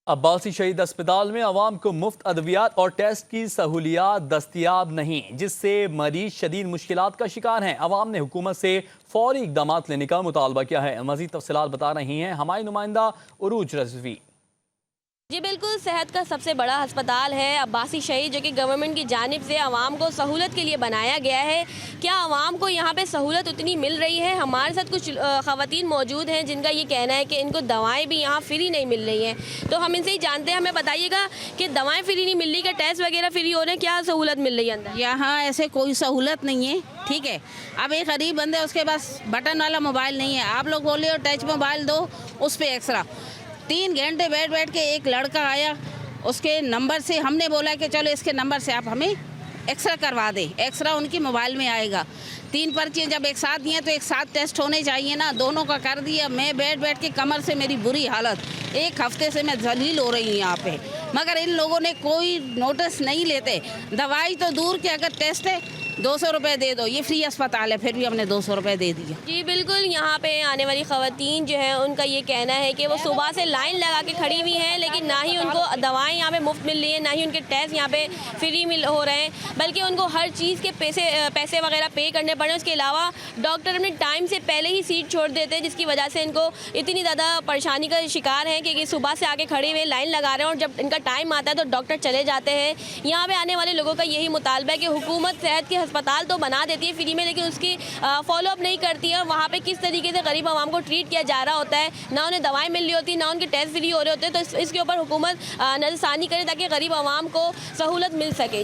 अब्बासी शहीद अस्पताल में अवाम को मुफ्त अद्वियात और टेस्ट की सहूलियात दस्तियाब नहीं, जिससे मरीज शदीद मुश्किलात का शिकार हैं। अवाम ने हुकूमत से फौरी इकदाम लेने का मुतालबा किया है। मजीद तफसीलात बता रही हैं हमारी नुमाइंदा उरूज रजवी। जी बिल्कुल, सेहत का सबसे बड़ा अस्पताल है अब्बासी शहीद, जो कि गवर्नमेंट की जानिब से आवाम को सहूलत के लिए बनाया गया है। क्या आवाम को यहाँ पे सहूलत उतनी मिल रही है? हमारे साथ कुछ ख़वातीन मौजूद हैं जिनका ये कहना है कि इनको दवाएं भी यहाँ फ्री नहीं मिल रही हैं। तो हम इनसे ही जानते हैं, हमें बताइएगा कि दवाएं फ्री नहीं मिल रही, क्या टेस्ट वगैरह फ्री हो रहे हैं, क्या सहूलत मिल रही है अंदर? यहाँ ऐसे कोई सहूलत नहीं है, ठीक है। अब एक गरीब बंदे उसके पास बटन वाला मोबाइल नहीं है, आप लोग बोले और टच मोबाइल दो, उस पर एक्स्ट्रा 3 घंटे बैठ के एक लड़का आया, उसके नंबर से हमने बोला कि चलो इसके नंबर से आप हमें एक्स्ट्रा करवा दें। एक्स्ट्रा उनकी मोबाइल में आएगा। 3 पर्चियाँ जब एक साथ दिए तो एक साथ टेस्ट होने चाहिए ना, दोनों का कर दिया। मैं बैठ के कमर से मेरी बुरी हालत, 1 हफ्ते से मैं जलील हो रही हूँ यहाँ पे, मगर इन लोगों ने कोई नोटिस नहीं लेते। दवाई तो दूर के, अगर टेस्ट है 200 रुपये दे दो, ये फ्री अस्पताल है, फिर भी हमने 200 रुपये दे दिया। जी बिल्कुल, यहाँ पे आने वाली ख़वातीन जो है उनका ये कहना है कि वो सुबह से लाइन लगा के खड़ी हुई हैं, लेकिन ना ही उनको दवाएं यहाँ पे मुफ्त मिल रही हैं, ना ही उनके टेस्ट यहाँ पे फ्री हो रहे हैं, बल्कि उनको हर चीज़ के पैसे वगैरह पे करने पड़े। उसके अलावा डॉक्टर अपने टाइम से पहले ही सीट छोड़ देते हैं, जिसकी वजह से इनको इतनी ज़्यादा परेशानी का शिकार है कि सुबह से आके खड़े हुए लाइन लगा रहे हैं, और जब इनका टाइम आता है तो डॉक्टर चले जाते हैं। यहाँ पे आने वाले लोगों का यही मुतालबा है कि हुकूमत सेहत के अस्पताल तो बना देती है फ्री में, लेकिन उसकी फॉलोअप नहीं करती है। वहाँ पे किस तरीके से गरीब आवाम को ट्रीट किया जा रहा होता है, ना उन्हें दवाएं मिल रही होती, ना उनके टेस्ट फ्री हो रहे होते हैं। तो इसके ऊपर हुकूमत नज़रसानी करे ताकि गरीब आवाम को सहूलत मिल सके।